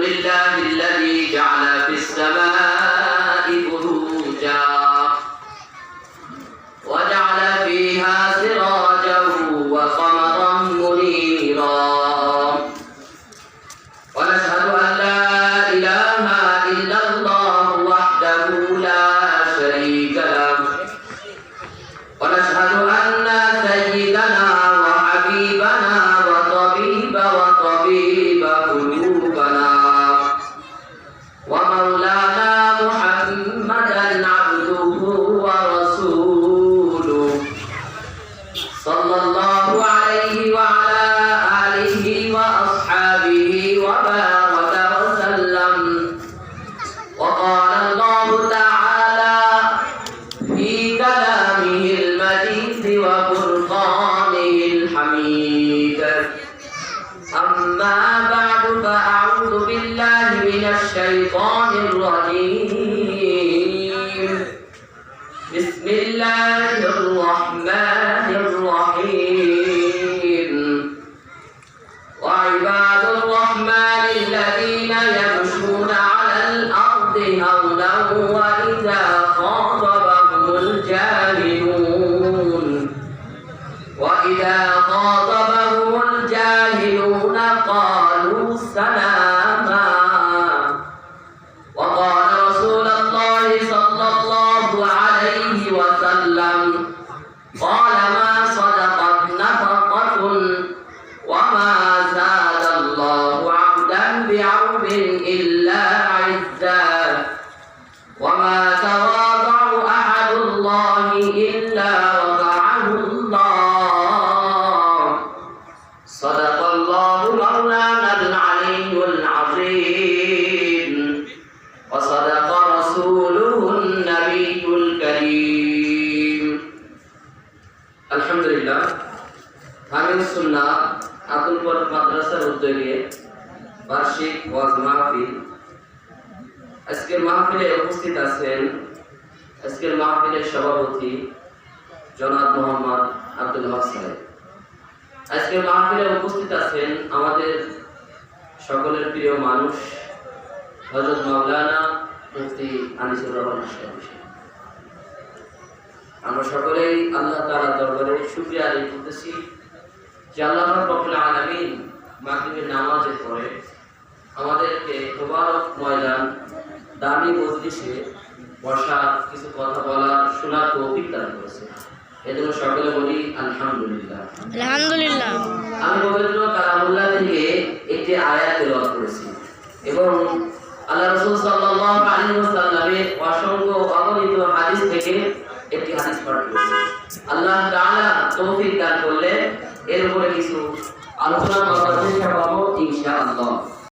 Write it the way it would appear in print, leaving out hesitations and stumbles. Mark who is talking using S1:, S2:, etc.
S1: لله الذي جعل في السماء بروجا وجعل فيها سراجا وقمرا منيرا ونشهد أن لا إله إلا الله وحده لا شريك له ونشهد أن سيدنا وحبيبنا وطبيب قلوبنا ومولانا محمدا عبده ورسوله صلى الله عليه وعلى آله وأصحابه وبارك وسلم. وقال الله تعالى في كلامه المجيد وفرقانه الحميد: أما بعد فأعوذ بالله من الشيطان الرجيم. بسم الله الرحمن الرحيم. وعباد الرحمن الذين يمشون على الأرض هونا وإذا خاطبهم الجاهلون قالوا سلاما. وقال رسول الله صلى الله عليه وسلم: قال ما صدقت نفقة وما زاد الله عبدا بعوب إلا عزا وما تواضع أحد الله إلا وضعه الله. صدق الله مولانا العلي العظيم وصدق رسوله النبي الكريم. আলহামদুলিল্লাহ, আমিন সুন্নাহ আতুলপুর মাদ্রাসার উদ্যোগে বার্ষিক ওয়াজ মাহফিল। আজকের মাহফিলে উপস্থিত আছেন আজকের মাহফিলের সভাপতি জনাব মোহাম্মদ আব্দুল হক সাহেব। আজকের মাহফিলে উপস্থিত আছেন আমাদের সকলের প্রিয় মানুষ হযরত মাওলানা মুফতি আনিসুর রহমান সাহেব। আমরা সকলেই আল্লাহ তাআলার দরবারে শুকরিয়া আদায় করতেছি যে আল্লাহ রাব্বুল আলামিন মাগরিবের নামাজের পরে আমাদেরকে মুবারক ময়দান দামি মজলিসে বসার, কিছু কথা বলার, শোনার তৌফিক দান করেছে। এজন্য সকলে বলি আলহামদুলিল্লাহ।
S2: আলহামদুলিল্লাহ।
S1: আমি পবিত্র কালামুল্লাহ থেকে একটি আয়াত তেলাওয়াত করেছি এবং আল্লাহ রাসূল সাল্লাল্লাহু আলাইহি ওয়াসাল্লামের অসংখ্য অগণিত হাদিস থেকে একটি হাদিস পাঠ করেছি। আল্লাহ তাআলা তৌফিক দান করলে এর উপরে কিছু আলোচনা করার চেষ্টা করব ইনশাআল্লাহ।